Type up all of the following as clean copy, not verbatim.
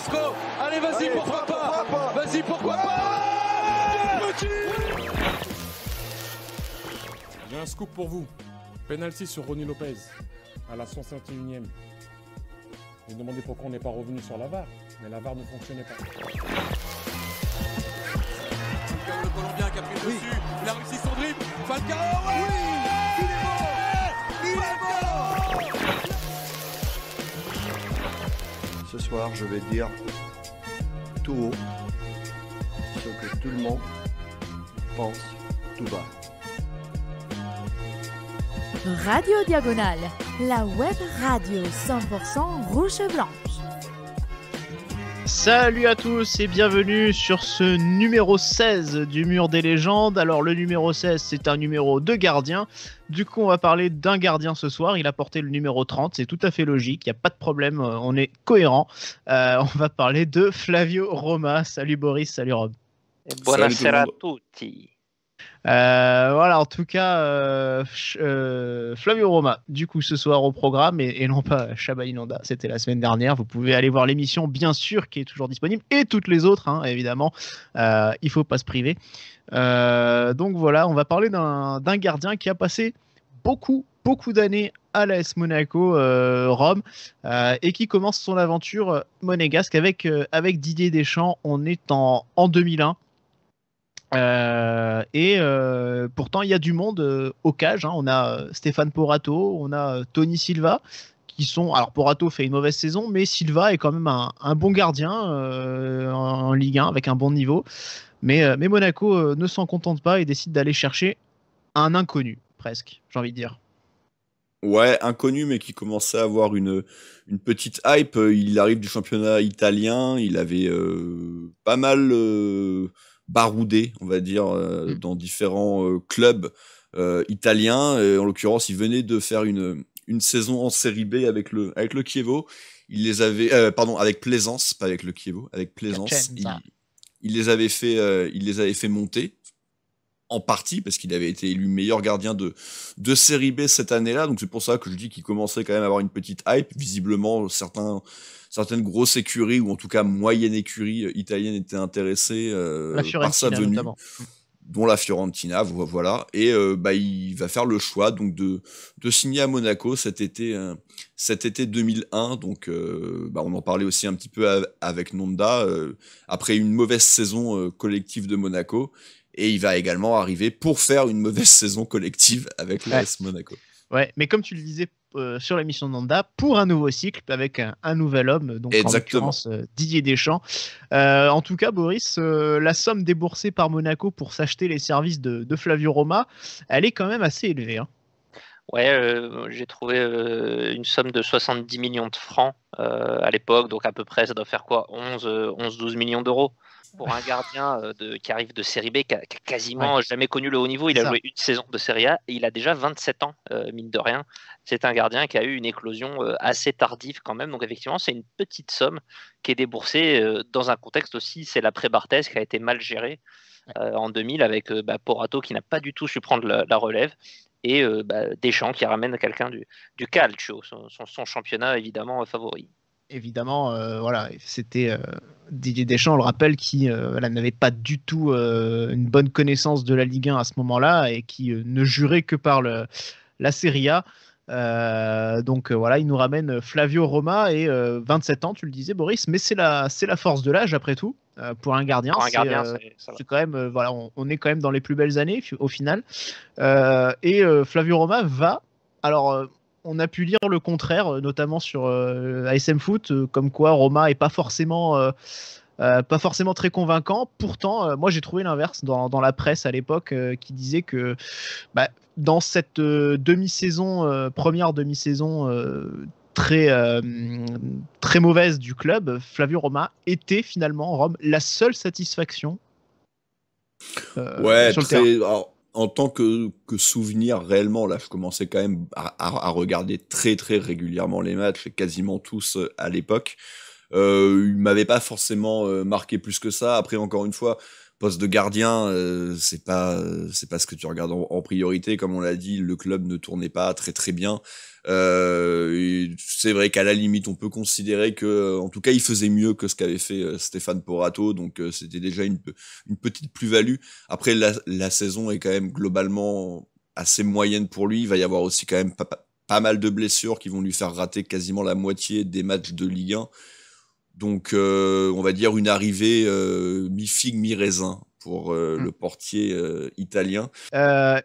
Isco. Allez, vas-y, pourquoi pas. Vas-y, pourquoi pas. J'ai un scoop pour vous. Penalty sur Ronny Lopez à la 151e. Vous vous demandez pourquoi on n'est pas revenu sur la VAR, mais la VAR ne fonctionnait pas. Le Colombien qui a pris le dessus, il a réussi son dribble. Falcao, oui, il est bon. Ce soir, je vais dire tout haut ce que tout le monde pense tout bas. Radio Diagonale, la web radio 100% rouge et blanche. Salut à tous et bienvenue sur ce numéro 16 du Mur des légendes. Alors le numéro 16 c'est un numéro de gardien. Du coup on va parler d'un gardien ce soir. Il a porté le numéro 30, c'est tout à fait logique, il n'y a pas de problème, on est cohérent. On va parler de Flavio Roma. Salut Boris, salut Rob. Buonasera a tutti. Voilà, en tout cas, Flavio Roma, du coup, ce soir au programme, et non pas Shaba Inanda, c'était la semaine dernière. Vous pouvez aller voir l'émission, bien sûr, qui est toujours disponible, et toutes les autres, hein, évidemment. Il faut pas se priver. Donc voilà, on va parler d'un gardien qui a passé beaucoup d'années à l'AS Monaco, Rome, et qui commence son aventure monégasque avec Didier Deschamps. On est en 2001. Pourtant il y a du monde au cage, hein. On a Stéphane Porato, on a Tony Silva qui sont, alors Porato fait une mauvaise saison, mais Silva est quand même un bon gardien en Ligue 1 avec un bon niveau, mais Monaco ne s'en contente pas et décide d'aller chercher un inconnu presque, j'ai envie de dire. Ouais, inconnu, mais qui commençait à avoir une petite hype. Il arrive du championnat italien, il avait pas mal baroudé, on va dire, dans différents clubs italiens. En l'occurrence, il venait de faire une saison en Série B avec le Chievo. Il les avait, avec Plaisance, pas avec le Chievo, avec Plaisance. Il les avait fait monter. En partie parce qu'il avait été élu meilleur gardien de Série B cette année-là, donc c'est pour ça que je dis qu'il commençait quand même à avoir une petite hype. Visiblement, certaines grosses écuries, ou en tout cas moyennes écuries italiennes étaient intéressées par sa venue, notamment, dont la Fiorentina, voilà. Et il va faire le choix donc de signer à Monaco cet été 2001. Donc on en parlait aussi un petit peu avec Nonda après une mauvaise saison collective de Monaco. Et il va également arriver pour faire une mauvaise saison collective avec l'AS Monaco. Ouais, mais comme tu le disais sur l'émission de Nanda, pour un nouveau cycle avec un nouvel homme, donc exactement. En l'occurrence Didier Deschamps. En tout cas, Boris, la somme déboursée par Monaco pour s'acheter les services de Flavio Roma, elle est quand même assez élevée, hein. Ouais, j'ai trouvé une somme de 70 millions de francs à l'époque, donc à peu près ça doit faire quoi, 11-12 millions d'euros. Pour un gardien qui arrive de Série B, qui a quasiment jamais connu le haut niveau. Il a joué une saison de Série A et il a déjà 27 ans, mine de rien. C'est un gardien qui a eu une éclosion assez tardive quand même. Donc effectivement, c'est une petite somme qui est déboursée dans un contexte aussi, c'est l'après-Barthez qui a été mal géré en 2000 avec Porato qui n'a pas du tout su prendre la relève. Et Deschamps qui ramène quelqu'un du Calcio, son championnat évidemment favori. Évidemment, voilà, c'était Didier Deschamps, on le rappelle, qui n'avait pas du tout une bonne connaissance de la Ligue 1 à ce moment-là et qui ne jurait que par la Serie A. Donc voilà, il nous ramène Flavio Roma et 27 ans, tu le disais Boris, mais c'est la force de l'âge après tout. Pour un gardien, c'est quand même, voilà, on est quand même dans les plus belles années au final. Flavio Roma va, alors on a pu lire le contraire, notamment sur ASM Foot, comme quoi Roma est pas forcément très convaincant. Pourtant, moi j'ai trouvé l'inverse dans la presse à l'époque, qui disait que dans cette première demi-saison très mauvaise du club, Flavio Roma était finalement Rome la seule satisfaction sur le terrain. Alors, en tant que souvenir réellement, là, je commençais quand même à regarder très très régulièrement les matchs, quasiment tous à l'époque. Il m'avait pas forcément marqué plus que ça. Après, encore une fois, poste de gardien, c'est pas ce que tu regardes en priorité. Comme on l'a dit, le club ne tournait pas très très bien. c'est vrai qu'à la limite, on peut considérer que, en tout cas, il faisait mieux que ce qu'avait fait Stéphane Porato, donc c'était déjà une petite plus-value. Après, la saison est quand même globalement assez moyenne pour lui. Il va y avoir aussi quand même pas mal de blessures qui vont lui faire rater quasiment la moitié des matchs de Ligue 1. Donc, on va dire une arrivée mi-figue, mi-raisin pour le portier italien.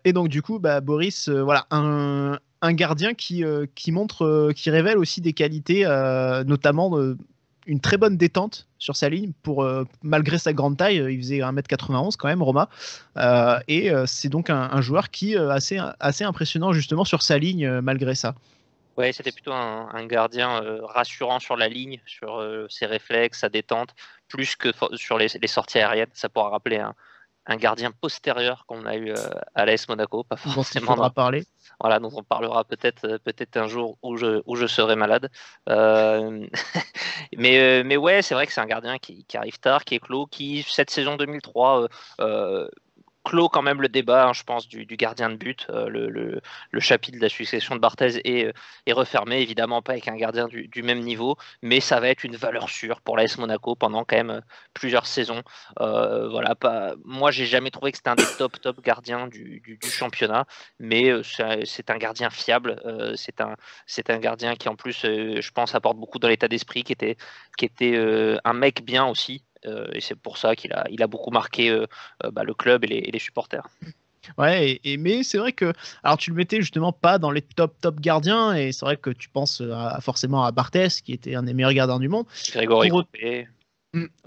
Et donc du coup, Boris, voilà, un gardien qui montre, qui révèle aussi des qualités, notamment une très bonne détente sur sa ligne, malgré sa grande taille. Il faisait 1m91 quand même, Roma, et c'est donc un joueur qui est assez impressionnant justement sur sa ligne, malgré ça. Ouais, c'était plutôt un gardien rassurant sur la ligne, sur ses réflexes, sa détente, plus que sur les sorties aériennes. Ça pourra rappeler un gardien postérieur qu'on a eu à l'AS Monaco, pas forcément. Dont on parler. Voilà, dont on parlera peut-être un jour où je serai malade. Mais ouais, c'est vrai que c'est un gardien qui arrive tard, qui est clos, qui cette saison 2003 clôt quand même le débat, hein, je pense, du gardien de but. Le chapitre de la succession de Barthez est refermé, évidemment pas avec un gardien du même niveau, mais ça va être une valeur sûre pour l'AS Monaco pendant quand même plusieurs saisons. Voilà, moi, j'ai jamais trouvé que c'était un des top gardiens du championnat, mais c'est un gardien fiable. C'est un gardien qui, en plus, je pense, apporte beaucoup dans l'état d'esprit, qui était un mec bien aussi. Et c'est pour ça qu'il a beaucoup marqué le club et les supporters. Ouais, mais c'est vrai que, alors tu le mettais justement pas dans les top gardiens, et c'est vrai que tu penses forcément à Barthez, qui était un des meilleurs gardiens du monde. Grégory Coupé.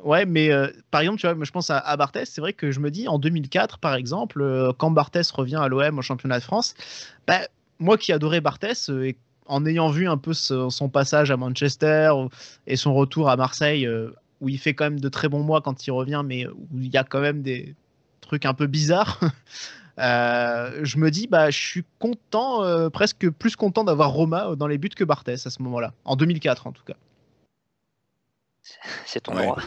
Ouais, mais par exemple, tu vois, je pense à Barthez, c'est vrai que je me dis, en 2004, par exemple, quand Barthez revient à l'OM au championnat de France, moi qui adorais Barthez, et en ayant vu un peu son passage à Manchester et son retour à Marseille, où il fait quand même de très bons mois quand il revient, mais où il y a quand même des trucs un peu bizarres, je me dis, je suis content, presque plus content d'avoir Roma dans les buts que Barthez à ce moment-là, en 2004 en tout cas. C'est ton droit.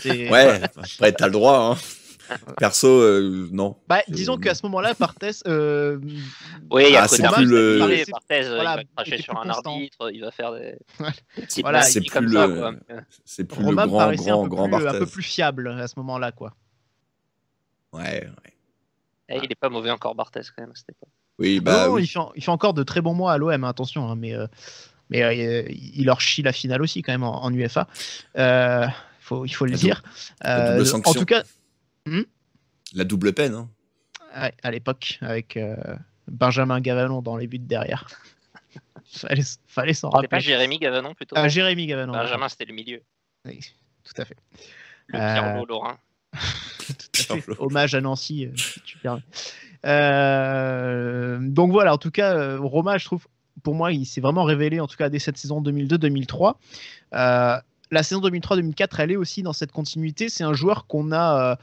Ouais, après t'as le droit, hein. Perso, non. Disons qu'à ce moment-là, Barthez. Oui, il y a c'est plus le. Barthez, il va cracher sur un arbitre, il va faire des. Voilà, c'est plus le. C'est plus Roma le grand Barthez. Un peu plus fiable à ce moment-là, quoi. Ouais. Et il est pas mauvais encore, Barthez, quand même à cette époque. Oui, non, oui. Il fait encore de très bons mois à l'OM, attention, hein, mais il leur chie la finale aussi quand même en UEFA. Il faut le dire. En tout cas. La double peine. Hein. Ouais, à l'époque, avec Benjamin Gavanon dans les buts derrière. fallait s'en rappeler. C'était pas Jérémy Gavanon plutôt. Jérémy Gavanon. Benjamin, c'était le milieu. Oui, tout à fait. Le Pierre Lorrain. Hommage à Nancy, si tu permets. Donc voilà, en tout cas, Roma, je trouve, pour moi, il s'est vraiment révélé, en tout cas dès cette saison 2002-2003. La saison 2003-2004, elle est aussi dans cette continuité. C'est un joueur qu'on a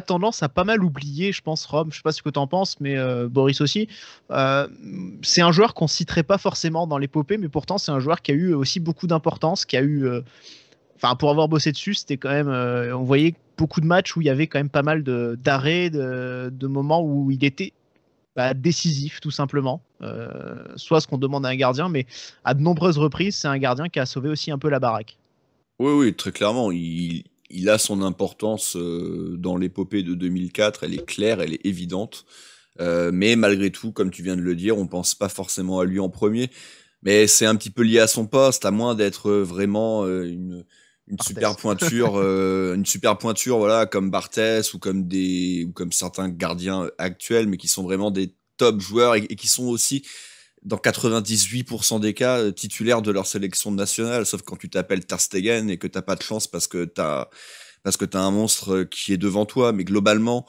tendance à pas mal oublier, je pense, Rome. Je sais pas ce que tu en penses, mais Boris aussi. C'est un joueur qu'on citerait pas forcément dans l'épopée, mais pourtant c'est un joueur qui a eu aussi beaucoup d'importance, qui a eu... pour avoir bossé dessus, c'était quand même... on voyait beaucoup de matchs où il y avait quand même pas mal d'arrêts, de moments où il était décisif, tout simplement. Soit ce qu'on demande à un gardien, mais à de nombreuses reprises, c'est un gardien qui a sauvé aussi un peu la baraque. Oui, très clairement. Il a son importance dans l'épopée de 2004. Elle est claire, elle est évidente. Mais malgré tout, comme tu viens de le dire, on pense pas forcément à lui en premier. Mais c'est un petit peu lié à son poste, à moins d'être vraiment une super pointure, voilà, comme Barthez ou comme certains gardiens actuels, mais qui sont vraiment des top joueurs et qui sont aussi dans 98% des cas titulaires de leur sélection nationale, sauf quand tu t'appelles Ter Stegen et que t'as pas de chance parce que t'as un monstre qui est devant toi, mais globalement,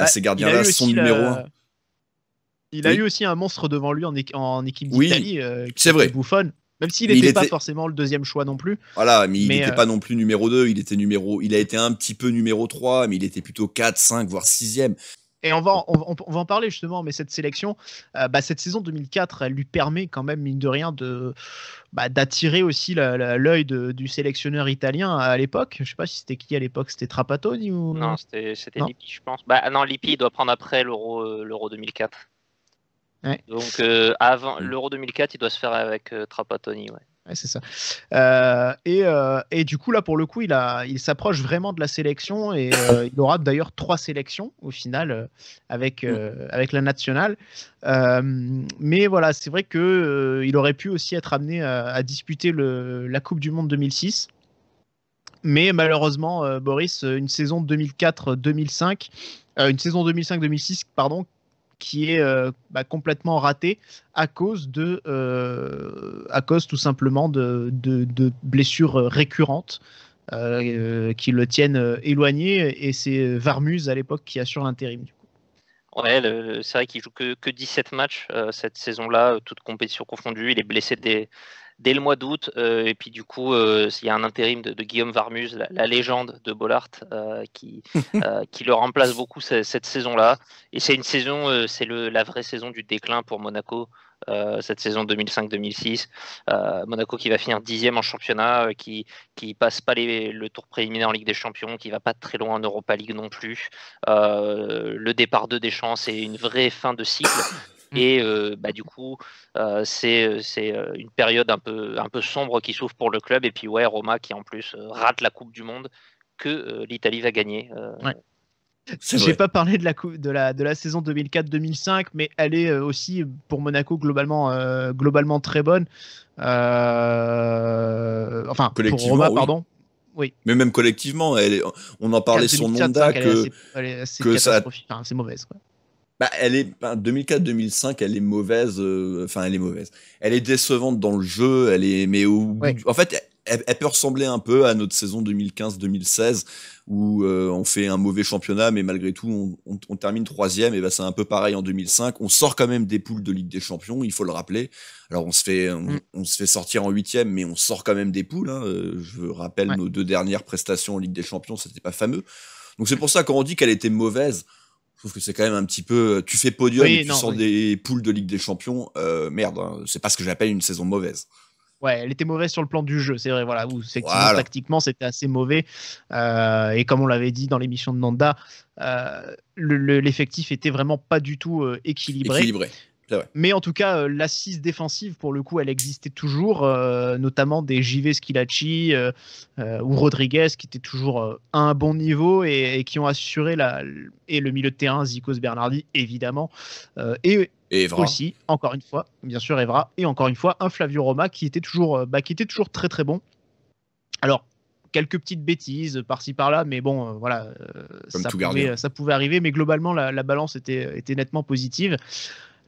ces gardiens-là sont numéro 1. Il a eu aussi un monstre devant lui en équipe d'Italie, c'est vrai. Buffon, même s'il n'était pas forcément le deuxième choix non plus. Voilà, mais il n'était pas non plus numéro 2, il a été un petit peu numéro 3, mais il était plutôt 4, 5, voire 6e. Et on va en parler justement, mais cette sélection, cette saison 2004, elle lui permet quand même, mine de rien, d'attirer aussi l'œil du sélectionneur italien à l'époque. Je ne sais pas si c'était qui à l'époque, c'était Trapattoni ou... Non, c'était Lippi, je pense. Non, Lippi, il doit prendre après l'Euro 2004. Ouais. Donc avant l'Euro 2004, il doit se faire avec Trapattoni. Ouais. Ouais, c'est ça. Et du coup, là, pour le coup, il s'approche vraiment de la sélection et il aura d'ailleurs 3 sélections au final avec la nationale. Mais voilà, c'est vrai que il aurait pu aussi être amené à disputer la Coupe du Monde 2006. Mais malheureusement, Boris, une saison 2004-2005, une saison 2005-2006, pardon, qui est complètement ratée à cause tout simplement de blessures récurrentes qui le tiennent éloigné, et c'est Varmuz à l'époque qui assure l'intérim. Du coup. Ouais, c'est vrai qu'il joue que 17 matchs cette saison-là, toutes compétitions confondues. Il est blessé dès le mois d'août, et puis du coup, il y a un intérim de Guillaume Varmuz, la légende de Bollaert, qui le remplace beaucoup cette saison-là. Et c'est une saison, c'est la vraie saison du déclin pour Monaco, cette saison 2005-2006. Monaco qui va finir 10e en championnat, qui passe pas le tour préliminaire en Ligue des Champions, qui va pas très loin en Europa League non plus. Le départ de Deschamps, c'est une vraie fin de cycle. Et du coup, c'est une période un peu sombre qui s'ouvre pour le club. Et puis ouais, Roma qui en plus rate la Coupe du Monde que l'Italie va gagner. Ouais. J'ai pas parlé de la saison 2004-2005, mais elle est aussi pour Monaco globalement très bonne. Enfin, pour Roma, oui. Pardon. Oui. Mais même collectivement, on en parlait sur Nonda que c'est mauvaise. Quoi. Bah, 2004-2005, elle est mauvaise. Elle est mauvaise. Elle est décevante dans le jeu. En fait, elle peut ressembler un peu à notre saison 2015-2016 où on fait un mauvais championnat, mais malgré tout, on termine 3e. Et bah, c'est un peu pareil en 2005. On sort quand même des poules de Ligue des Champions, il faut le rappeler. Alors, on se fait sortir en 8e, mais on sort quand même des poules. Hein. Je rappelle nos 2 dernières prestations en Ligue des Champions, c'était pas fameux. Donc, c'est pour ça quand on dit qu'elle était mauvaise. Je trouve que c'est quand même un petit peu. Tu fais podium et tu sors des poules de Ligue des Champions. Merde, hein, c'est pas ce que j'appelle une saison mauvaise. Ouais, elle était mauvaise sur le plan du jeu, c'est vrai. Voilà, tactiquement, c'était assez mauvais. Et comme on l'avait dit dans l'émission de Nanda, l'effectif était vraiment pas du tout équilibré. Mais en tout cas, l'assise défensive, pour le coup, elle existait toujours, notamment des JV Schilacci ou Rodriguez, qui étaient toujours à un bon niveau et qui ont assuré et le milieu de terrain, Zikos Bernardi, évidemment. Et Evra. Aussi, encore une fois, bien sûr, Evra. Et encore une fois, un Flavio Roma qui était toujours très très bon. Alors, quelques petites bêtises par-ci par-là, mais bon, ça pouvait arriver. Mais globalement, la balance était nettement positive.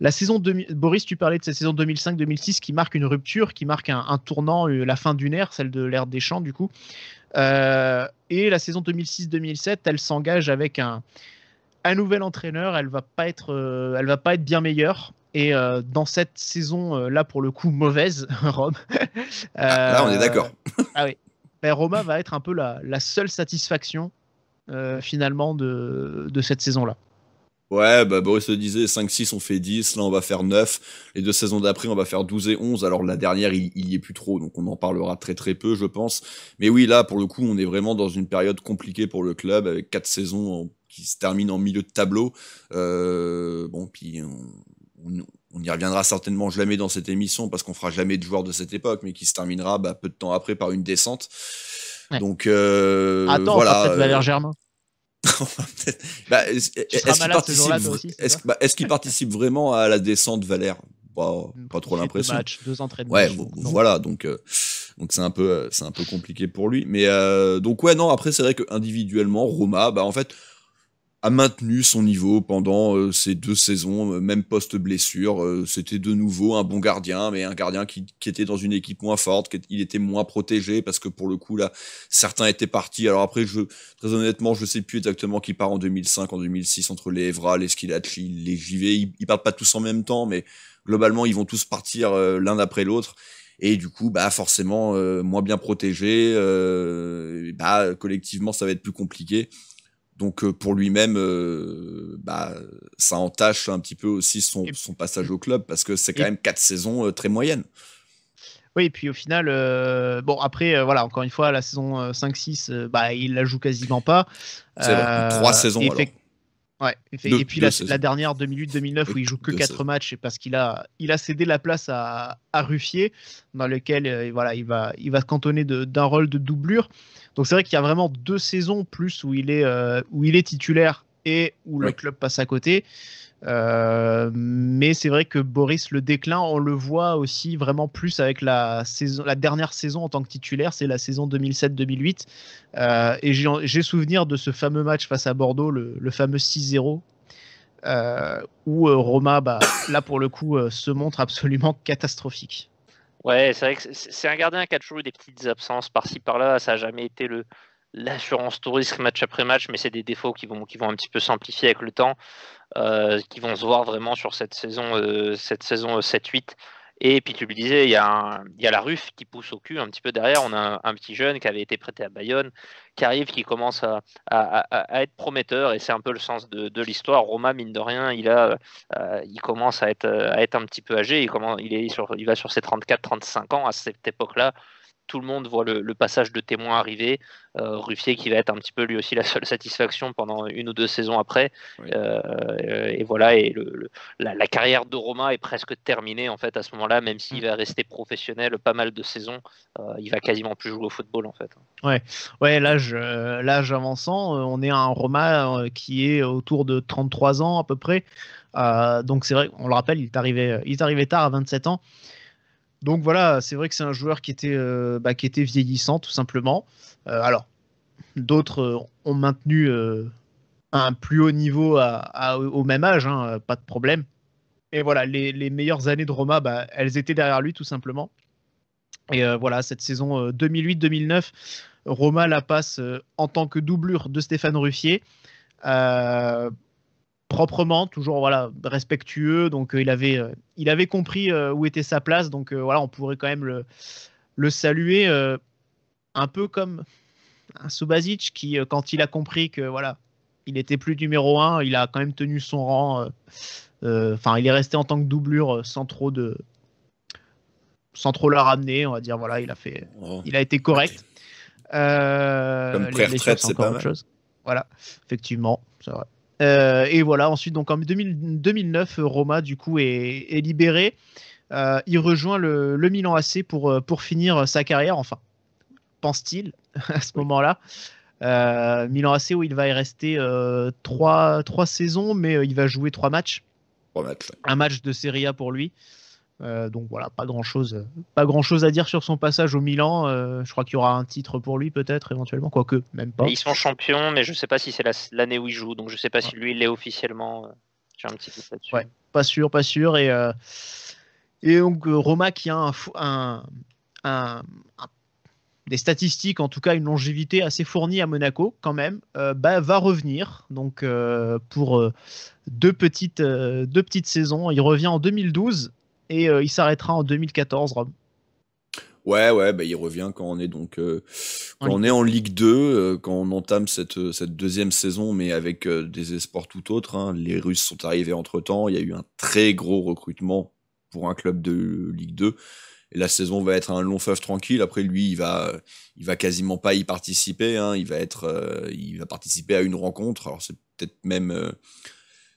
La saison Boris, tu parlais de cette saison 2005-2006 qui marque une rupture, qui marque un tournant, la fin d'une ère, celle de l'ère Deschamps du coup. Et la saison 2006-2007, elle s'engage avec un nouvel entraîneur. Elle va pas être bien meilleure. Et dans cette saison là, pour le coup mauvaise, Rome. Là, on est d'accord. Ah oui. Roma va être un peu la seule satisfaction finalement de cette saison-là. Ouais, Boris le disait, 5-6, on fait 10, là on va faire 9, les 2 saisons d'après on va faire 12 et 11, alors la dernière il y est plus trop, donc on en parlera très très peu je pense, mais oui là pour le coup on est vraiment dans une période compliquée pour le club, avec 4 saisons qui se terminent en milieu de tableau, puis on y reviendra certainement jamais dans cette émission, parce qu'on fera jamais de joueurs de cette époque, mais qui se terminera peu de temps après par une descente, donc attends, voilà, peut-être Valère Germain. Est-ce qu'il participe vraiment à la descente, Valère? Pas trop l'impression. 2 entraînements. Ouais, voilà, donc c'est un peu compliqué pour lui. Mais après c'est vrai que individuellement, Roma, en fait, a maintenu son niveau pendant ces 2 saisons, même post-blessure. C'était de nouveau un bon gardien, mais un gardien qui était dans une équipe moins forte, il était moins protégé, parce que pour le coup, là, certains étaient partis. Alors après, très honnêtement, je sais plus exactement qui part en 2005, en 2006, entre les Evra, les Schilacci, les JV. Ils partent pas tous en même temps, mais globalement, ils vont tous partir l'un après l'autre. Et du coup, forcément, moins bien protégé. Collectivement, ça va être plus compliqué. Donc pour lui-même, ça entache un petit peu aussi son passage au club, parce que c'est quand même 4 saisons très moyennes. Oui, et puis au final, encore une fois, la saison 5-6, il la joue quasiment pas. C'est vrai, 3 saisons alors. Ouais, et puis la dernière 2008-2009 où il joue que 4 matchs, c'est parce qu'il a cédé la place à Ruffier, dans lequel voilà, il va se cantonner d'un rôle de doublure. Donc c'est vrai qu'il y a vraiment 2 saisons plus où il est titulaire et où le club passe à côté. Mais c'est vrai que Boris, le déclin, on le voit aussi vraiment plus avec la dernière saison en tant que titulaire, c'est la saison 2007-2008. Et j'ai souvenir de ce fameux match face à Bordeaux, le fameux 6-0, où Roma, là pour le coup, se montre absolument catastrophique. Ouais, c'est vrai que c'est un gardien qui a toujours eu des petites absences par-ci par-là. Ça n'a jamais été l'assurance tout risque match après match, mais c'est des défauts qui vont un petit peu s'amplifier avec le temps. Qui vont se voir vraiment sur cette saison 7-8. Et puis tu le disais, il y a la Ruf qui pousse au cul un petit peu derrière. On a un petit jeune qui avait été prêté à Bayonne, qui arrive, qui commence à être prometteur, et c'est un peu le sens de l'histoire. Roma, mine de rien, il commence à être un petit peu âgé. Il va sur ses 34-35 ans à cette époque-là. Tout le monde voit le passage de témoin arriver. Ruffier qui va être un petit peu lui aussi la seule satisfaction pendant 1 ou 2 saisons après. Oui. Et voilà, et la carrière de Roma est presque terminée en fait à ce moment-là, même s'il va rester professionnel pas mal de saisons. Il va quasiment plus jouer au football en fait. Ouais, l'âge avançant, on est à un Roma qui est autour de 33 ans à peu près. Donc c'est vrai, on le rappelle, il est arrivé tard à 27 ans. Donc voilà, c'est vrai que c'est un joueur qui était vieillissant tout simplement. Alors, d'autres ont maintenu un plus haut niveau au même âge, hein, pas de problème. Et voilà, les meilleures années de Roma, elles étaient derrière lui tout simplement. Et voilà, cette saison 2008-2009, Roma la passe en tant que doublure de Stéphane Ruffier. Proprement, toujours voilà, respectueux, donc il avait compris où était sa place, donc voilà, on pourrait quand même le saluer, un peu comme un Subasic qui, quand il a compris que voilà, il était plus numéro 1, il a quand même tenu son rang. Il est resté en tant que doublure sans trop la ramener, on va dire. Voilà, il a été correct. Comme pré-retraite, c'est pas mal. Chose. Voilà, effectivement, c'est vrai. Et voilà, ensuite, donc en 2009, Roma du coup est libéré. Il rejoint le Milan AC pour finir sa carrière, enfin, pense-t-il, à ce moment-là. Milan AC où il va y rester 3 saisons, mais il va jouer 3 matchs. 3 matchs, ouais. Un match de Serie A pour lui. Donc voilà, pas grand chose à dire sur son passage au Milan. Je crois qu'il y aura un titre pour lui peut-être éventuellement, quoique même pas. Ils sont champions, mais je sais pas si c'est l'année où il joue, donc je sais pas si lui il l'est officiellement. J'ai un petit peu là-dessus. Ouais, pas sûr. Et donc Roma qui a des statistiques, en tout cas une longévité assez fournie à Monaco quand même, va revenir donc pour deux petites saisons. Il revient en 2012. Et il s'arrêtera en 2014, Rob. Ouais, il revient quand on est en Ligue 2, quand on entame cette deuxième saison, mais avec des espoirs tout autres. Hein. Les Russes sont arrivés entre-temps, il y a eu un très gros recrutement pour un club de Ligue 2. Et la saison va être un long fleuve tranquille. Après, lui, il va quasiment pas y participer. Hein. Il va participer à une rencontre. Alors, c'est peut-être même...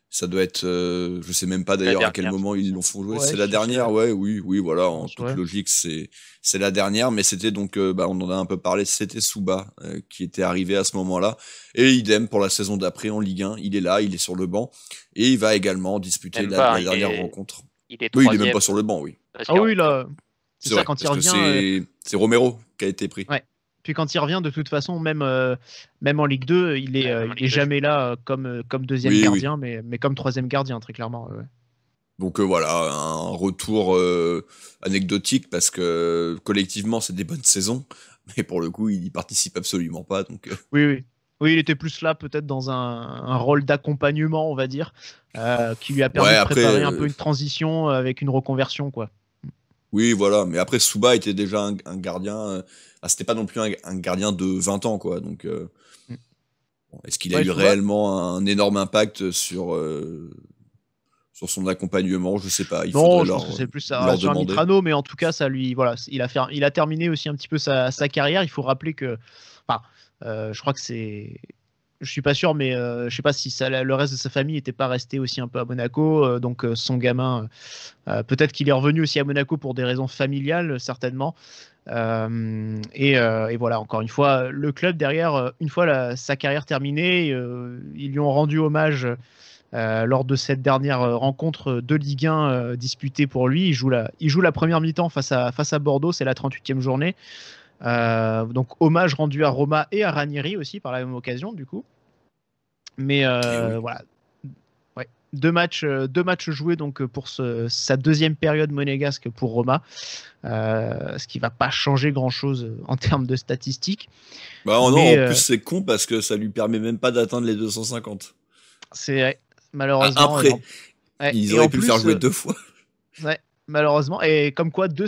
ça doit être, je sais même pas d'ailleurs à quel moment ils l'ont fait jouer. C'est la dernière, oui, voilà. En toute logique, c'est la dernière, mais c'était donc, on en a un peu parlé. C'était Souba qui était arrivé à ce moment-là, et idem pour la saison d'après en Ligue 1. Il est là, il est sur le banc, et il va également disputer la dernière rencontre. Il est même pas sur le banc, oui. Oui, là, c'est ça, quand il revient. C'est Romero qui a été pris. Ouais. Puis quand il revient, de toute façon, même en Ligue 2, il est jamais là comme deuxième gardien, mais comme troisième gardien, très clairement. Ouais. Donc voilà, un retour anecdotique, parce que collectivement, c'est des bonnes saisons, mais pour le coup, il n'y participe absolument pas. Donc, Oui, il était plus là, peut-être dans un rôle d'accompagnement, on va dire, qui lui a permis de préparer un peu une transition avec une reconversion, quoi. Oui, voilà, mais après Souba était déjà un gardien, c'était pas non plus un gardien de 20 ans, quoi, donc est-ce qu'il a eu réellement un énorme impact sur son accompagnement? Je sais pas, je pense que c'est plus sur un Mitrano, mais en tout cas, ça lui, voilà, il a terminé aussi un petit peu sa carrière. Il faut rappeler que, je crois que c'est je suis pas sûr, mais je sais pas si le reste de sa famille n'était pas resté aussi un peu à Monaco. Donc son gamin, peut-être qu'il est revenu aussi à Monaco pour des raisons familiales, certainement. Et voilà, encore une fois, le club derrière, une fois sa carrière terminée, ils lui ont rendu hommage lors de cette dernière rencontre de Ligue 1 disputée pour lui. Il joue la première mi-temps face à Bordeaux, c'est la 38e journée. Donc hommage rendu à Roma et à Ranieri aussi par la même occasion du coup. Mais voilà, ouais. Deux matchs joués donc pour sa deuxième période monégasque pour Roma, ce qui va pas changer grand chose en termes de statistiques. Bah non, en plus c'est con parce que ça lui permet même pas d'atteindre les 250. C'est vrai, malheureusement. Après, ils auraient pu le faire jouer 2 fois. Ouais. Malheureusement, et comme quoi 2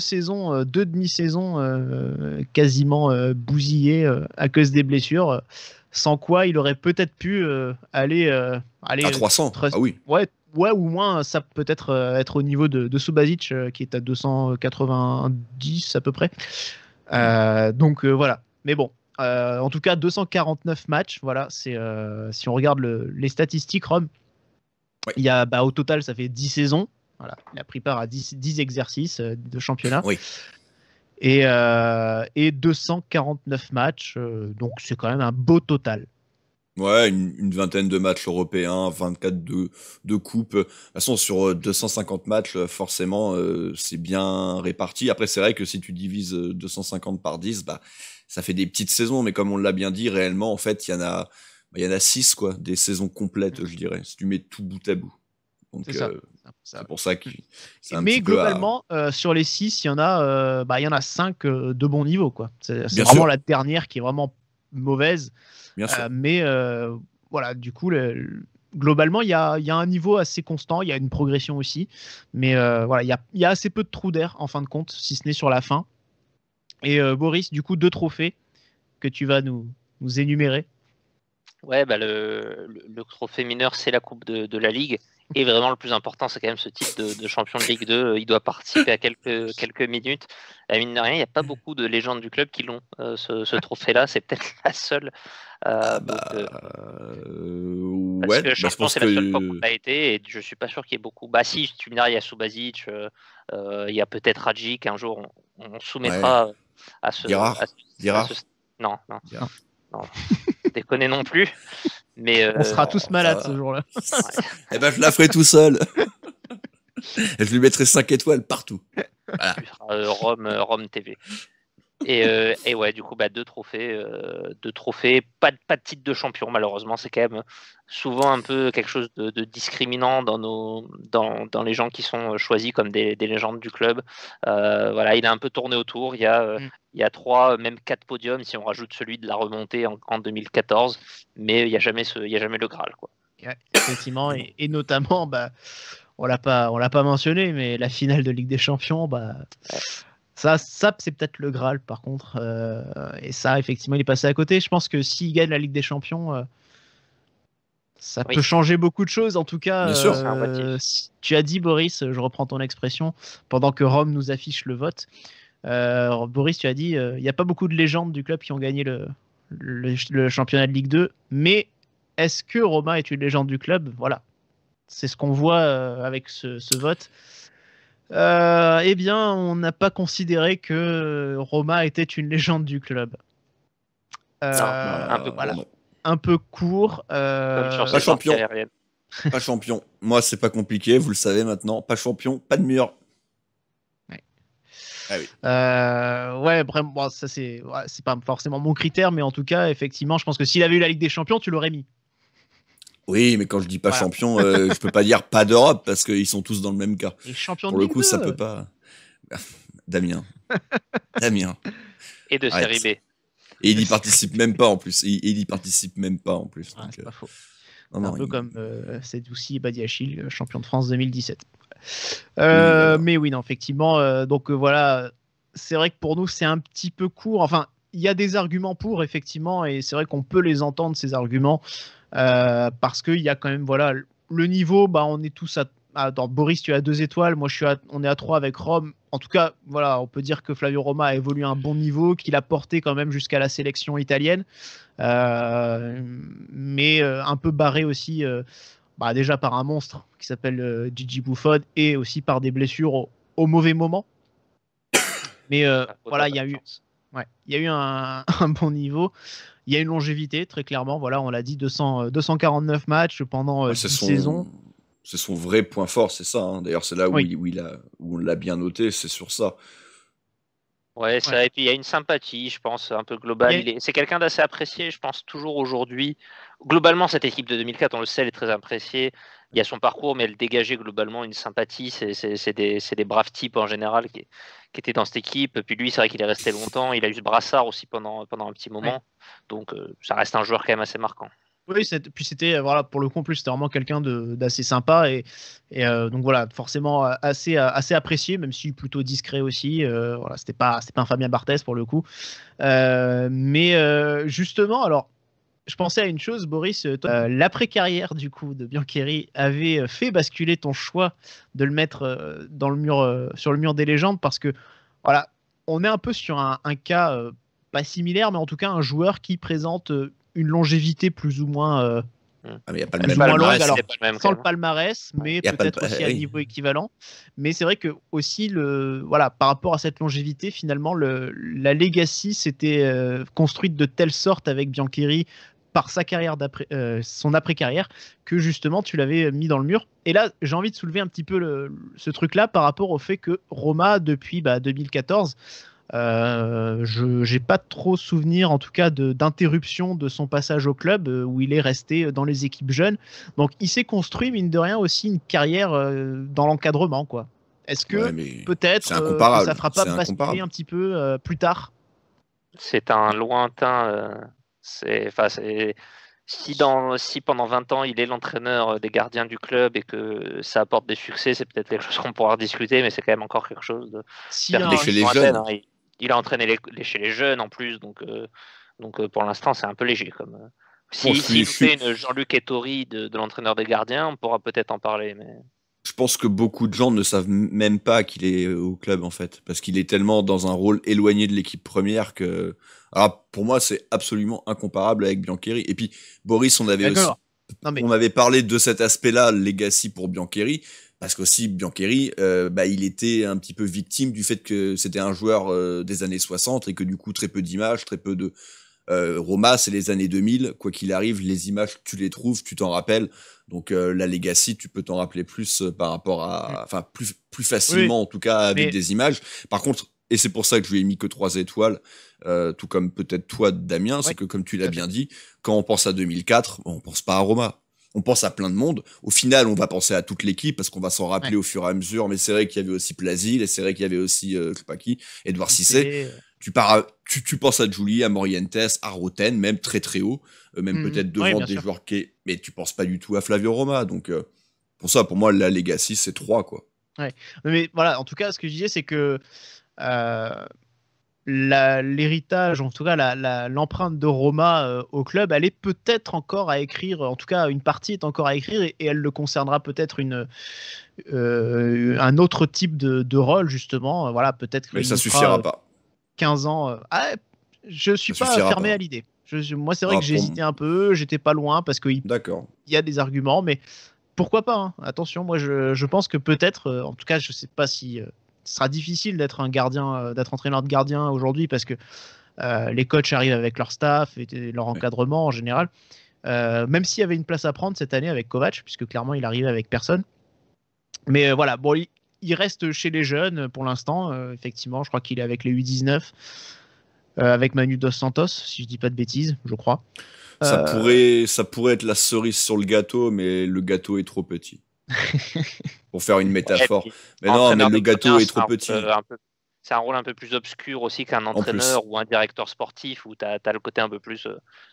demi-saisons quasiment bousillées à cause des blessures, sans quoi il aurait peut-être pu aller à 300. Ah oui. Ouais, ou moins ça peut-être être au niveau de Subasic qui est à 290 à peu près. Donc voilà. Mais bon, en tout cas 249 matchs. Voilà, c'est si on regarde les statistiques, Rome, ouais. Il y a au total ça fait 10 saisons. Voilà, il a pris part à 10 exercices de championnat. Oui. Et 249 matchs, donc c'est quand même un beau total. Ouais, une vingtaine de matchs européens, 24 de coupes. De toute façon, sur 250 matchs, forcément, c'est bien réparti. Après, c'est vrai que si tu divises 250 par 10, bah, ça fait des petites saisons. Mais comme on l'a bien dit, réellement, en fait, il y en a 6, quoi, des saisons complètes, je dirais, si tu mets tout bout à bout. Donc, c'est pour ça que c'est un mais petit globalement, sur les 6, il y en a 5 de bon niveau, quoi. C'est vraiment sûr. la dernière qui est vraiment mauvaise. Bien sûr. Mais voilà, du coup, globalement, il y a un niveau assez constant, il y a une progression aussi. Mais voilà, il y a assez peu de trous d'air, en fin de compte, si ce n'est sur la fin. Et Boris, du coup, 2 trophées que tu vas nous énumérer. Ouais, le trophée mineur, c'est la Coupe de la Ligue. Et vraiment, le plus important, c'est quand même ce titre de champion de Ligue 2. Il doit participer à quelques minutes. Mine de rien, il n'y a pas beaucoup de légendes du club qui l'ont, ce trophée-là. C'est peut-être la seule. Ouais, parce que je pense que c'est la seule fois qu'on a été. Et je ne suis pas sûr qu'il y ait beaucoup. Bah si, tu me diras, il y a Subasic, il y a peut-être Hadji qu'un jour on soumettra à ce... Girard. Non. Déconner non plus. Mais on sera tous malades ce jour-là. Eh ben, je la ferai tout seul. Et je lui mettrai 5 étoiles partout. Voilà. Rome TV. Et ouais, du coup, 2 trophées. Pas de titre de champion, malheureusement. C'est quand même souvent un peu quelque chose de discriminant dans les gens qui sont choisis comme des légendes du club. Voilà, il a un peu tourné autour. Il y a 3, même 4 podiums si on rajoute celui de la remontée en 2014. Mais il n'y a jamais le Graal, quoi. Ouais, effectivement, et notamment, on l'a pas mentionné, mais la finale de Ligue des Champions, ça c'est peut-être le Graal par contre. Et ça, effectivement, il est passé à côté. Je pense que s'il gagne la Ligue des Champions, ça peut changer beaucoup de choses. En tout cas, bien sûr. Tu as dit, Boris, je reprends ton expression, pendant que Rome nous affiche le vote. Boris, tu as dit, il n'y a pas beaucoup de légendes du club qui ont gagné le championnat de Ligue 2, mais est-ce que Roma est une légende du club? Voilà, c'est ce qu'on voit avec ce vote. Eh bien, on n'a pas considéré que Roma était une légende du club. Un peu voilà. court. Un peu court. Comme sur pas champion. aérienne. Pas champion. Moi, c'est pas compliqué, vous le savez maintenant. Pas champion, pas de mur. Ouais. Ah oui. Ouais, vraiment, bon, ça c'est pas forcément mon critère, mais en tout cas, effectivement, je pense que s'il avait eu la Ligue des Champions, tu l'aurais mis. Oui, mais quand je dis pas champion, je peux pas dire pas d'Europe parce qu'ils sont tous dans le même cas. Et champion pour de le coup, Ligue 2. ça peut pas. Damien. Et de série B. Et il y participe même pas en plus. Il y participe même pas en plus. Ouais, donc, c'est pas faux. non, un peu comme Sedoussi et Badiachil, champion de France 2017. Mais oui, non, effectivement. Donc voilà, c'est vrai que pour nous, c'est un petit peu court. Enfin, il y a des arguments pour, effectivement, et c'est vrai qu'on peut les entendre, ces arguments, parce qu'il y a quand même, le niveau, on est tous à... Boris, tu es à 2 étoiles, moi on est à 3 avec Rome, en tout cas, voilà, on peut dire que Flavio Roma a évolué à un bon niveau, qu'il a porté quand même jusqu'à la sélection italienne, mais un peu barré aussi, déjà par un monstre qui s'appelle Gigi Buffon et aussi par des blessures au mauvais moment. Mais voilà, il y a eu un bon niveau. Il y a une longévité, très clairement. Voilà, on l'a dit, 249 matchs pendant 10 saisons. C'est son vrai point fort, c'est ça. Hein. D'ailleurs, c'est là où, où on l'a bien noté, c'est sur ça. Ouais, ça, et puis il y a une sympathie, je pense, un peu globale. C'est quelqu'un d'assez apprécié, je pense, toujours aujourd'hui. Globalement, cette équipe de 2004, on le sait, elle est très appréciée. Il y a son parcours, mais elle dégageait globalement une sympathie. C'est des braves types en général qui étaient dans cette équipe. Puis lui, c'est vrai qu'il est resté longtemps. Il a eu ce brassard aussi pendant un petit moment. Ouais. Donc, ça reste un joueur quand même assez marquant. Oui, puis c'était, voilà, pour le coup, en plus, c'était vraiment quelqu'un d'assez sympa. Et donc, voilà, forcément assez apprécié, même si plutôt discret aussi. Voilà, c'était pas un Fabien Barthez pour le coup. Mais justement, alors, je pensais à une chose, Boris. L'après-carrière du coup de Biancheri avait fait basculer ton choix de le mettre dans le mur, sur le mur des légendes, parce que voilà, on est un peu sur un cas pas similaire, mais en tout cas un joueur qui présente une longévité plus ou moins mais y a pas le même palmarès, alors, sans le palmarès, mais peut-être aussi à niveau équivalent. Mais c'est vrai que aussi par rapport à cette longévité, finalement, la legacy s'était construite de telle sorte avec Biancheri par sa carrière son après-carrière, que justement tu l'avais mis dans le mur. Et là, j'ai envie de soulever un petit peu ce truc-là par rapport au fait que Roma, depuis 2014, j'ai pas trop souvenir, en tout cas, d'interruption de son passage au club, où il est resté dans les équipes jeunes. Donc, il s'est construit, mine de rien, aussi une carrière dans l'encadrement, quoi. Est-ce que peut-être ça fera pas basculer un petit peu plus tard? C'est un lointain. Si pendant 20 ans il est l'entraîneur des gardiens du club et que ça apporte des succès, c'est peut-être quelque chose qu'on pourra discuter, mais c'est quand même encore quelque chose de chez les jeunes. Hein. Il a entraîné chez les jeunes en plus, donc pour l'instant c'est un peu léger. S'il fait une Jean-Luc Ettori de l'entraîneur des gardiens, on pourra peut-être en parler. Mais je pense que beaucoup de gens ne savent même pas qu'il est au club, en fait, parce qu'il est tellement dans un rôle éloigné de l'équipe première que... Alors, pour moi, c'est absolument incomparable avec Biancheri. Et puis, Boris, on avait parlé de cet aspect-là, legacy pour Biancheri, parce qu'aussi, Biancheri, il était un petit peu victime du fait que c'était un joueur des années 60 et que du coup, très peu d'images, très peu de... Roma, c'est les années 2000. Quoi qu'il arrive, les images, tu les trouves, tu t'en rappelles. Donc la legacy, tu peux t'en rappeler plus par rapport à, enfin plus facilement en tout cas avec des images. Par contre, et c'est pour ça que je lui ai mis que 3 étoiles, tout comme peut-être toi, Damien, c'est que comme tu l'as bien dit, quand on pense à 2004, on pense pas à Roma. On pense à plein de monde. Au final, on va penser à toute l'équipe parce qu'on va s'en rappeler au fur et à mesure. Mais c'est vrai qu'il y avait aussi Plasil et c'est vrai qu'il y avait aussi, je sais pas qui, Edouard Cissé. Tu penses à Giuli, à Morientes, à Roten, même très très haut, même peut-être devant des joueurs qui... Mais tu penses pas du tout à Flavio Roma. Donc, pour ça, pour moi, la legacy, c'est 3, quoi. Ouais. Mais voilà, en tout cas, ce que je disais, c'est que l'héritage, en tout cas l'empreinte de Roma au club, elle est peut-être encore à écrire, en tout cas une partie est encore à écrire, et elle le concernera peut-être un autre type de rôle, justement. Voilà, peut-être que mais ça suffira pas. 15 ans. Je suis pas fermé à l'idée. Moi, c'est vrai que j'hésitais un peu, j'étais pas loin parce qu'il y a des arguments, mais pourquoi pas, hein. Attention, moi je pense que peut-être, en tout cas, je sais pas si ce sera difficile d'être d'être entraîneur de gardien aujourd'hui parce que les coachs arrivent avec leur staff et leur encadrement en général. Même s'il y avait une place à prendre cette année avec Kovac, puisque clairement il arrivait avec personne. Mais voilà, bon, il reste chez les jeunes pour l'instant. Effectivement, je crois qu'il est avec les U19, avec Manu Dos Santos, si je dis pas de bêtises, je crois. Ça pourrait être la cerise sur le gâteau, mais le gâteau est trop petit. Pour faire une métaphore. Mais non, mais le gâteau est trop petit. C'est un rôle un peu plus obscur aussi qu'un entraîneur ou un directeur sportif où tu as le côté un peu plus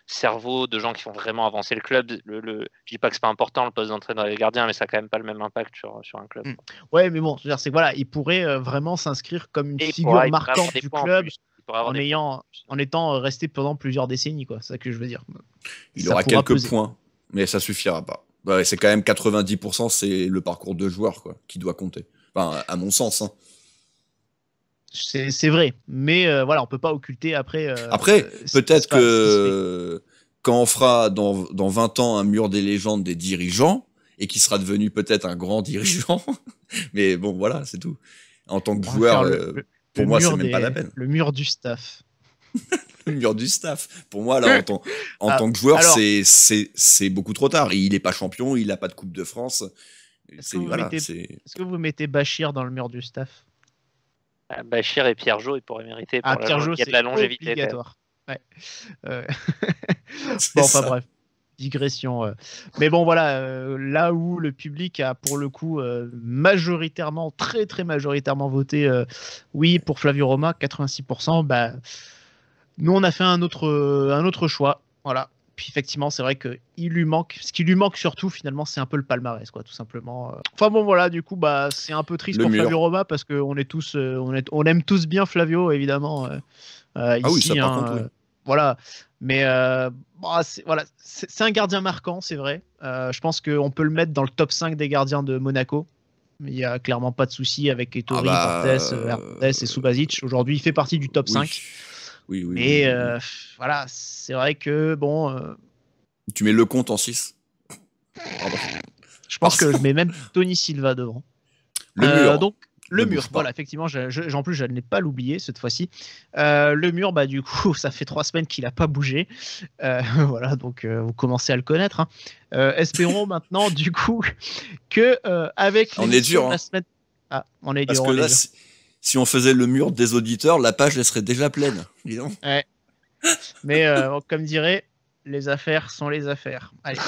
cerveau de gens qui font vraiment avancer le club. Je dis pas que c'est pas important le poste d'entraîneur des gardiens, mais ça a quand même pas le même impact sur un club. Ouais, mais bon, c'est que voilà, il pourrait vraiment s'inscrire comme une figure marquante du club en étant resté pendant plusieurs décennies, quoi. C'est ça que je veux dire. Il aura quelques points, mais ça suffira pas. Ouais, c'est quand même 90%, c'est le parcours de joueur, quoi, qui doit compter. Enfin, à mon sens, hein. c'est vrai. Mais voilà, on peut pas occulter après. Après, peut-être ce qui se que quand on fera dans 20 ans un mur des légendes des dirigeants, et qui sera devenu peut-être un grand dirigeant, mais bon, voilà, c'est tout. En tant que On va joueur, faire pour moi, mur c'est même pas la peine. Le mur du staff. Le mur du staff. Pour moi, là, en tant que joueur, alors- c'est beaucoup trop tard. Il est pas champion, il a pas de Coupe de France. Est-ce que vous mettez Bachir dans le mur du staff? Bachir et Pierre Jo, ils pourraient mériter pour Pierre Jo, il y a de c'est la longévité. quand même. obligatoire. Ouais. C'est Bon, enfin ça. bref, digression. Mais bon, voilà, là où le public a pour le coup majoritairement, très très majoritairement voté oui pour Flavio Roma, 86%, bah, nous on a fait un autre choix. Voilà. Puis effectivement, c'est vrai que ce qui lui manque surtout finalement, c'est un peu le palmarès, quoi, tout simplement. Enfin bon, voilà, du coup, bah, c'est un peu triste Le pour mur. Flavio Roma parce qu'on est tous, on aime tous bien Flavio, évidemment. Ah oui, Ici, ça, par hein, contre, oui. voilà. Mais bah, c'est un gardien marquant, c'est vrai. Je pense qu'on peut le mettre dans le top 5 des gardiens de Monaco. Il n'y a clairement pas de souci avec Ettori, Barthez, Hernandez et Subasic. Aujourd'hui, il fait partie du top 5. Oui, Mais oui. voilà, c'est vrai que bon, Tu mets le compte en 6. Pardon. je pense que je mets même Tony Silva devant. Le mur. Donc, le Ne mur, bouge pas. voilà, effectivement, en plus, je ne l'ai pas l'oublié cette fois-ci. Le mur, bah, du coup, ça fait 3 semaines qu'il n'a pas bougé. Voilà, donc vous commencez à le connaître. Hein. Espérons maintenant, du coup, que avec On est l'émission dur, de la hein. semaine. Ah, on est Parce dur, que on est là, dur. si on faisait le mur des auditeurs, la page elle serait déjà pleine. Dis donc. Ouais. Mais comme dirait, les affaires sont les affaires. Allez.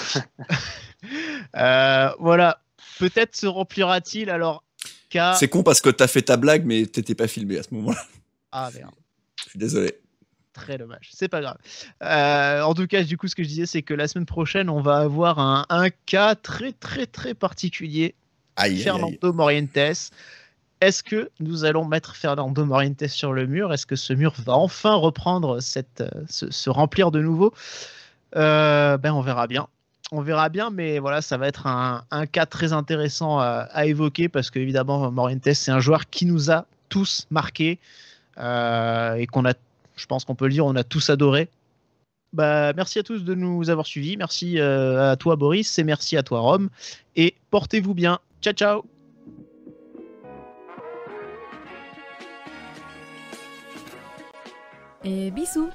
Voilà. Peut-être se remplira-t-il alors qu'à. C'est con parce que t'as fait ta blague, mais t'étais pas filmé à ce moment-là. Ah merde. Je suis désolé. Très dommage, c'est pas grave. En tout cas, du coup, ce que je disais, c'est que la semaine prochaine, on va avoir un cas très très très particulier. Aïe. Fernando Morientes. Est-ce que nous allons mettre Fernando Morientes sur le mur? Est-ce que ce mur va enfin reprendre se remplir de nouveau? Ben on verra bien. On verra bien, mais voilà, ça va être un cas très intéressant à évoquer parce qu'évidemment, Morientes, c'est un joueur qui nous a tous marqués et je pense qu'on peut le dire, on a tous adoré. Bah, merci à tous de nous avoir suivis. Merci à toi, Boris, et merci à toi, Rome. Et portez-vous bien. Ciao, ciao. Et bisous.